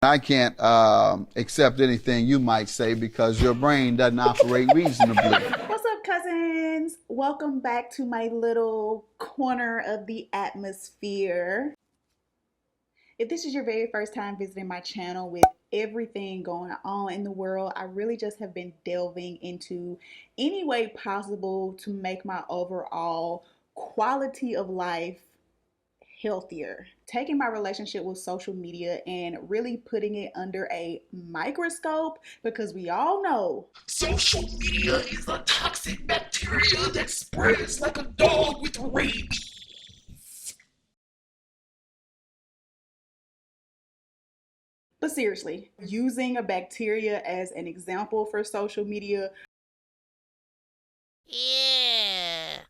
I can't accept anything you might say because your brain doesn't operate reasonably. What's up, cousins? Welcome back to my little corner of the atmosphere. If this is your very first time visiting my channel, with everything going on in the world, I really just have been delving into any way possible to make my overall quality of life healthier, taking my relationship with social media and really putting it under a microscope, because we all know social media is a toxic bacteria that spreads like a dog with rabies. But seriously, using a bacteria as an example for social media. Yeah.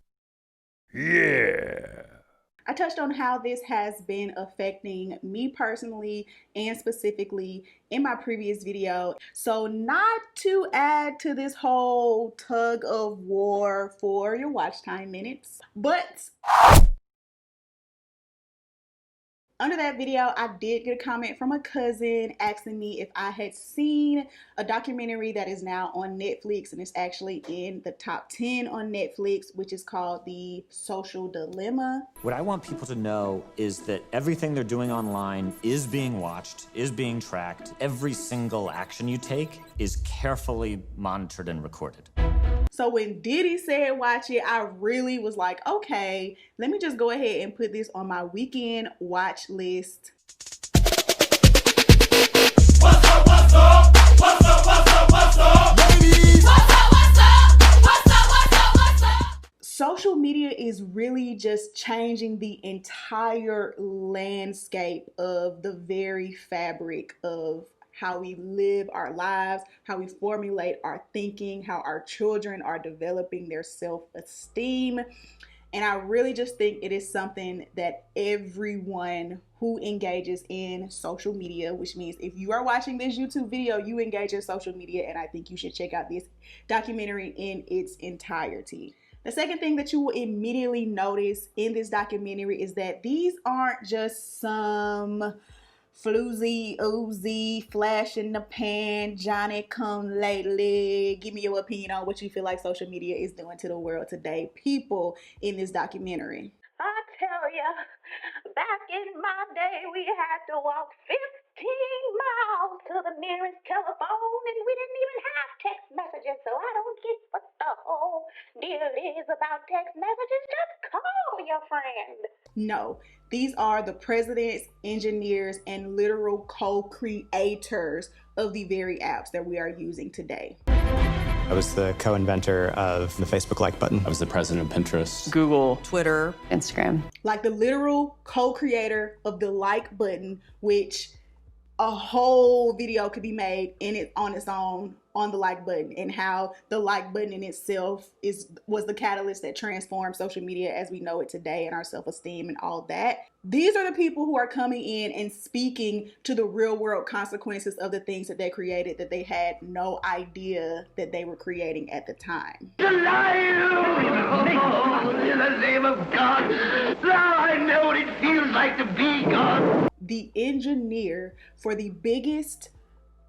I touched on how this has been affecting me personally and specifically in my previous video. So not to add to this whole tug of war for your watch time minutes, but under that video, I did get a comment from a cousin asking me if I had seen a documentary that is now on Netflix, and it's actually in the top 10 on Netflix, which is called The Social Dilemma. What I want people to know is that everything they're doing online is being watched, is being tracked. Every single action you take is carefully monitored and recorded. So when Diddy said watch it, I really was like, okay, let me just go ahead and put this on my weekend watch list. What's up, what's up? What's up, what's up, what's up? Ladies! What's up, what's up? What's up, what's up, what's up? Social media is really just changing the entire landscape of the very fabric of how we live our lives, how we formulate our thinking, how our children are developing their self-esteem. And I really just think it is something that everyone who engages in social media, which means if you are watching this YouTube video, you engage in social media, and I think you should check out this documentary in its entirety. The second thing that you will immediately notice in this documentary is that these aren't just some floozy, oozy, flash in the pan, Johnny come lately, give me your opinion on what you feel like social media is doing to the world today. People in this documentary. I tell ya, back in my day, we had to walk 15 miles to the nearest telephone, and we didn't even have text messages, so I don't get what the whole deal is about text messages. Just call your friend. No, these are the presidents, engineers, and literal co-creators of the very apps that we are using today. I was the co-inventor of the Facebook like button. I was the president of Pinterest, Google, Twitter, Instagram. Like the literal co-creator of the like button, which a whole video could be made in it on its own on the like button, and how the like button in itself was the catalyst that transformed social media as we know it today, and our self-esteem and all that. These are the people who are coming in and speaking to the real world consequences of the things that they created that they had no idea that they were creating at the time. Alive! In the name of God, now I know what it feels like to be God. The engineer for the biggest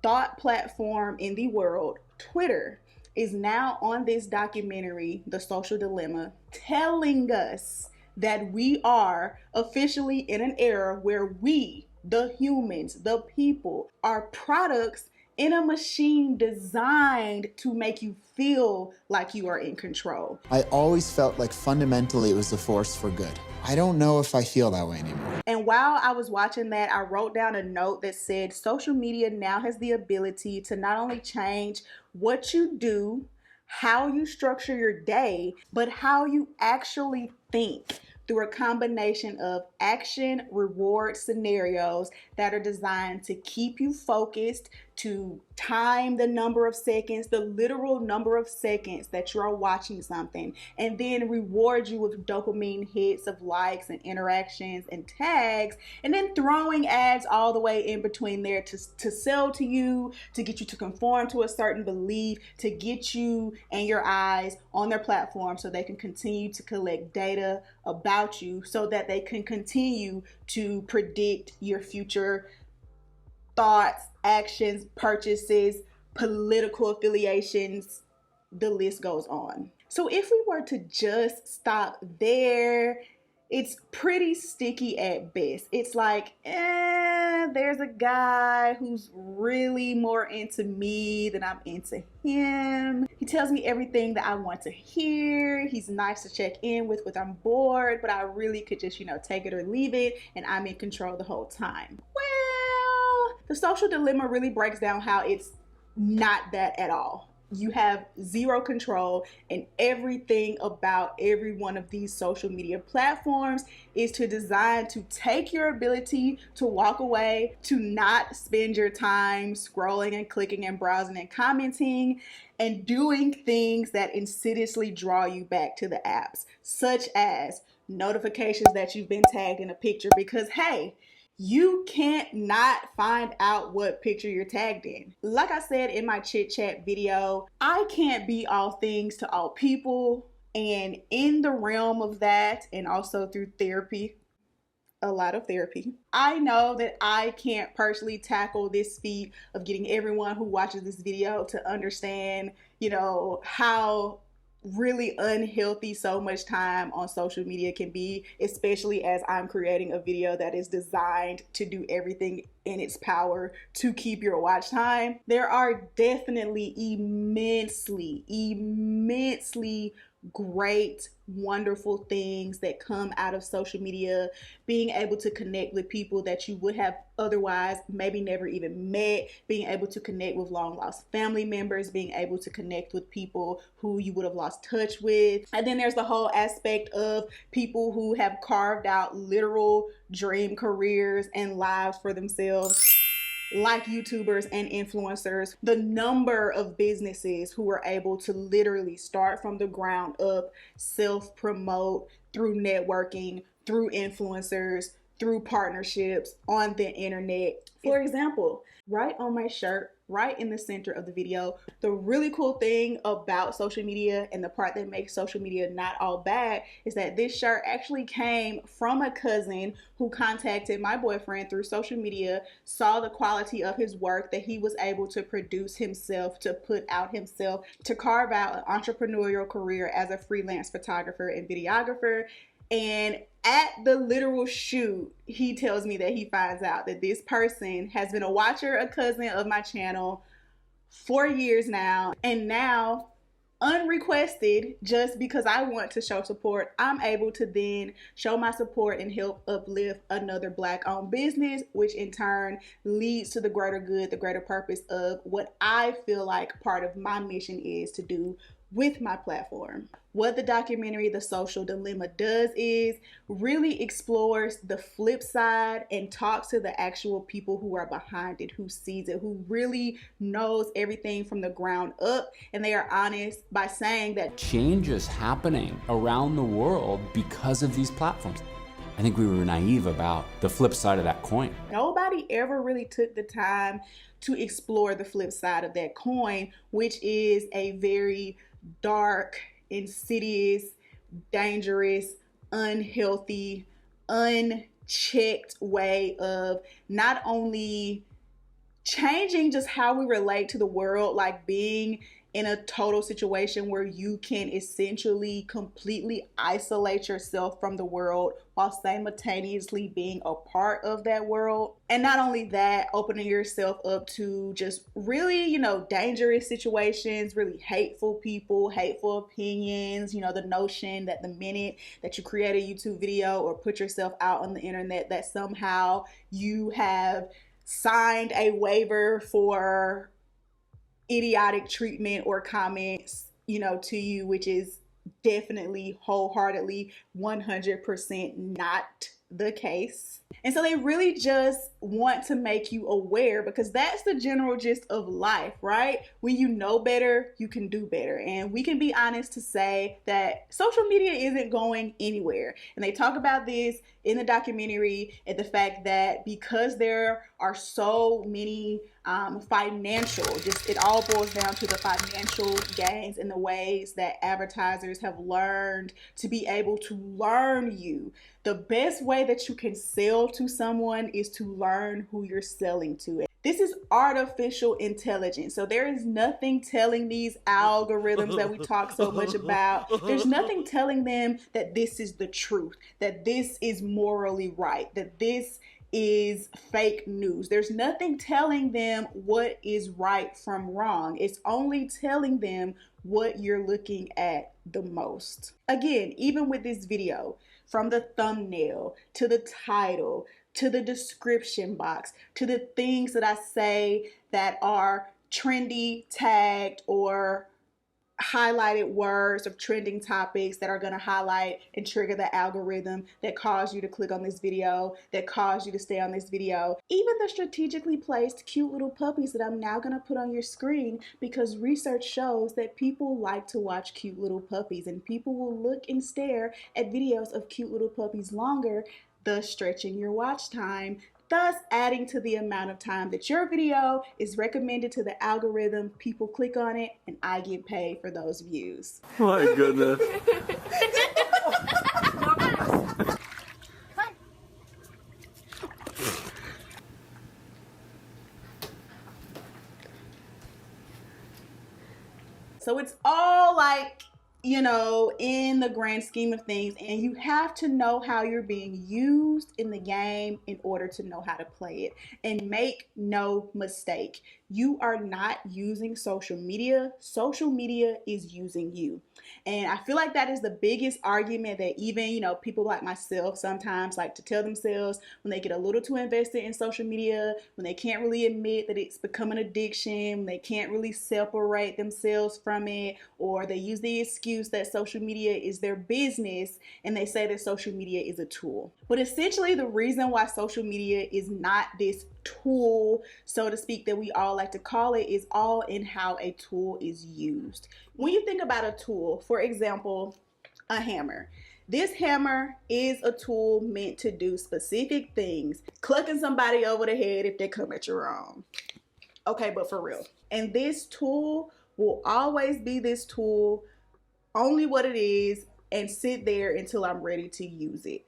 thought platform in the world, Twitter, is now on this documentary, The Social Dilemma, telling us that we are officially in an era where we, the humans, the people, are products in a machine designed to make you feel like you are in control. I always felt like fundamentally it was a force for good. I don't know if I feel that way anymore. And while I was watching that, I wrote down a note that said social media now has the ability to not only change what you do, how you structure your day, but how you actually think, through a combination of action reward scenarios that are designed to keep you focused, to time the number of seconds, the literal number of seconds that you're watching something, and then reward you with dopamine hits of likes and interactions and tags, and then throwing ads all the way in between there to sell to you, to get you to conform to a certain belief, to get you and your eyes on their platform so they can continue to collect data about you, so that they can continue to predict your future thoughts, actions, purchases, political affiliations, the list goes on. So if we were to just stop there, it's pretty sticky at best. It's like, there's a guy who's really more into me than I'm into him. He tells me everything that I want to hear. He's nice to check in with when I'm bored, but I really could just, take it or leave it, and I'm in control the whole time. Well, the social dilemma really breaks down how it's not that at all. You have zero control, and everything about every one of these social media platforms is designed to take your ability to walk away, to not spend your time scrolling and clicking and browsing and commenting and doing things that insidiously draw you back to the apps, such as notifications that you've been tagged in a picture because, hey, you can't not find out what picture you're tagged in. Like I said in my chit chat video, I can't be all things to all people. And in the realm of that, and also through therapy, a lot of therapy, I know that I can't personally tackle this feat of getting everyone who watches this video to understand, how really unhealthy so much time on social media can be, especially as I'm creating a video that is designed to do everything in its power to keep your watch time. There are definitely immensely great, wonderful things that come out of social media. Being able to connect with people that you would have otherwise maybe never even met, being able to connect with long lost family members, being able to connect with people who you would have lost touch with. And then there's the whole aspect of people who have carved out literal dream careers and lives for themselves, like YouTubers and influencers. The number of businesses who are able to literally start from the ground up, self-promote through networking, through influencers, through partnerships on the internet. For example, right on my shirt, right in the center of the video, the really cool thing about social media, and the part that makes social media not all bad, is that this shirt actually came from a cousin who contacted my boyfriend through social media, saw the quality of his work that he was able to produce himself, to put out himself, to carve out an entrepreneurial career as a freelance photographer and videographer. And at the literal shoot, he tells me that he finds out that this person has been a watcher, a cousin of my channel for years now. And now, unrequested, just because I want to show support, I'm able to then show my support and help uplift another Black-owned business, which in turn leads to the greater good, the greater purpose of what I feel like part of my mission is to do with my platform. What the documentary The Social Dilemma does is really explores the flip side and talks to the actual people who are behind it, who sees it, who really knows everything from the ground up, and they are honest by saying that change is happening around the world because of these platforms. I think we were naive about the flip side of that coin. Nobody ever really took the time to explore the flip side of that coin, which is a very dark, insidious, dangerous, unhealthy, unchecked way of not only changing just how we relate to the world, like being in a total situation where you can essentially completely isolate yourself from the world while simultaneously being a part of that world. And not only that, opening yourself up to just really, dangerous situations, really hateful people, hateful opinions, the notion that the minute that you create a YouTube video or put yourself out on the internet, that somehow you have signed a waiver for idiotic treatment or comments, to you, which is definitely wholeheartedly 100% not the case. And so they really just want to make you aware, because that's the general gist of life, right? When you know better, you can do better. And we can be honest to say that social media isn't going anywhere. And they talk about this in the documentary, and the fact that because there are so many it all boils down to the financial gains and the ways that advertisers have learned to be able to learn you. The best way that you can sell to someone is to learn who you're selling to. This is artificial intelligence. So there is nothing telling these algorithms that we talk so much about. There's nothing telling them that this is the truth, that this is morally right, that this is fake news. There's nothing telling them what is right from wrong. It's only telling them what you're looking at the most. Again, even with this video, from the thumbnail to the title to the description box to the things that I say that are trendy, tagged, or highlighted words of trending topics that are going to highlight and trigger the algorithm that cause you to click on this video, that cause you to stay on this video. Even the strategically placed cute little puppies that I'm now going to put on your screen, because research shows that people like to watch cute little puppies and people will look and stare at videos of cute little puppies longer, thus stretching your watch time, thus adding to the amount of time that your video is recommended to the algorithm. People click on it and I get paid for those views. My goodness. So it's all like, you know, in the grand scheme of things, and you have to know how you're being used in the game in order to know how to play it. And make no mistake, you are not using social media. Social media is using you. And I feel like that is the biggest argument that even, you know, people like myself sometimes like to tell themselves when they get a little too invested in social media, when they can't really admit that it's become an addiction, when they can't really separate themselves from it, or they use the excuse that social media is their business and they say that social media is a tool. But essentially the reason why social media is not this tool, so to speak, that we all like to call it, is all in how a tool is used. When you think about a tool, for example, a hammer. This hammer is a tool meant to do specific things, clucking somebody over the head if they come at you wrong. Okay, but for real. And this tool will always be this tool, only what it is, and sit there until I'm ready to use it.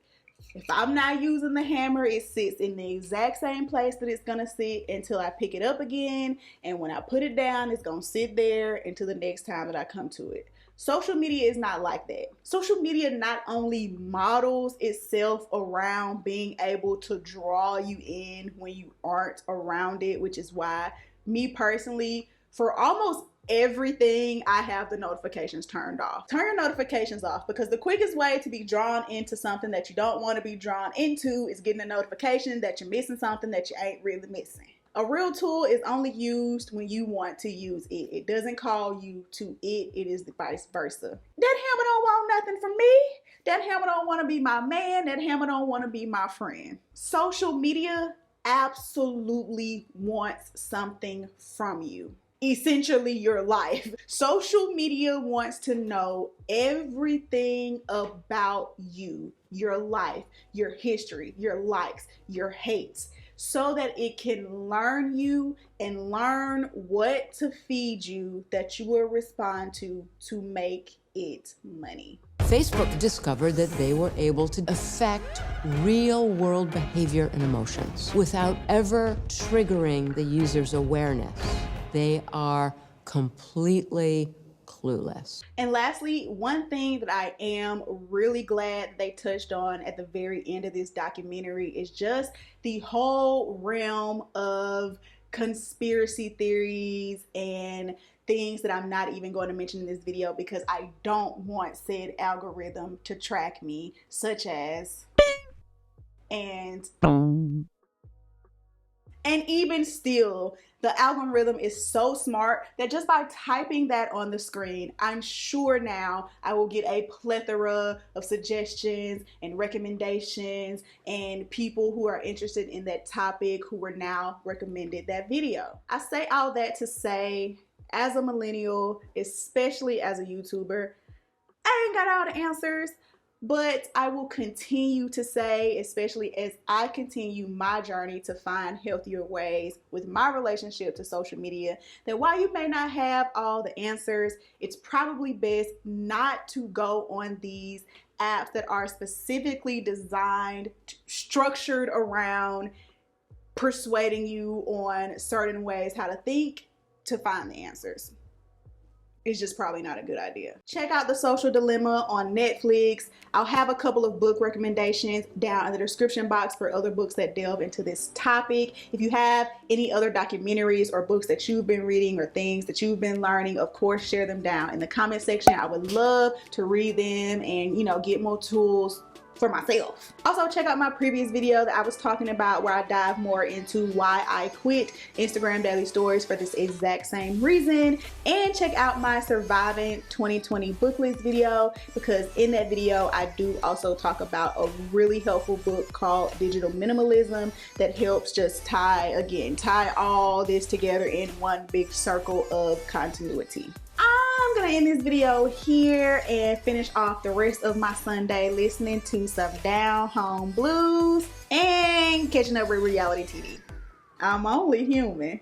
If I'm not using the hammer, it sits in the exact same place that it's gonna sit until I pick it up again. And when I put it down, it's gonna sit there until the next time that I come to it. Social media is not like that. Social media not only models itself around being able to draw you in when you aren't around it, which is why me personally, for almost everything, I have the notifications turned off. Turn your notifications off, because the quickest way to be drawn into something that you don't want to be drawn into is getting a notification that you're missing something that you ain't really missing. A real tool is only used when you want to use it. It doesn't call you to it. It is the vice versa. That hammer don't want nothing from me. That hammer don't want to be my man. That hammer don't want to be my friend. Social media absolutely wants something from you. Essentially your life. Social media wants to know everything about you, your life, your history, your likes, your hates, so that it can learn you and learn what to feed you that you will respond to make it money. Facebook discovered that they were able to affect real-world behavior and emotions without ever triggering the user's awareness. They are completely clueless. And lastly, one thing that I am really glad they touched on at the very end of this documentary is just the whole realm of conspiracy theories and things that I'm not even going to mention in this video because I don't want said algorithm to track me, such as and even still, the algorithm is so smart that just by typing that on the screen, I'm sure now I will get a plethora of suggestions and recommendations and people who are interested in that topic who were now recommended that video. I say all that to say, as a millennial, especially as a YouTuber, I ain't got all the answers. But I will continue to say, especially as I continue my journey to find healthier ways with my relationship to social media, that while you may not have all the answers, it's probably best not to go on these apps that are specifically designed, structured around persuading you on certain ways how to think to find the answers. It's just probably not a good idea. Check out The Social Dilemma on Netflix. I'll have a couple of book recommendations down in the description box for other books that delve into this topic. If you have any other documentaries or books that you've been reading or things that you've been learning, of course, share them down in the comment section. I would love to read them and, you know, get more tools for myself. Also, check out my previous video that I was talking about where I dive more into why I quit Instagram daily stories for this exact same reason. And check out my Surviving 2020 book list video, because in that video I do also talk about a really helpful book called Digital Minimalism that helps just tie all this together in one big circle of continuity. I'm gonna end this video here and finish off the rest of my Sunday listening to some down home blues and catching up with reality TV. I'm only human.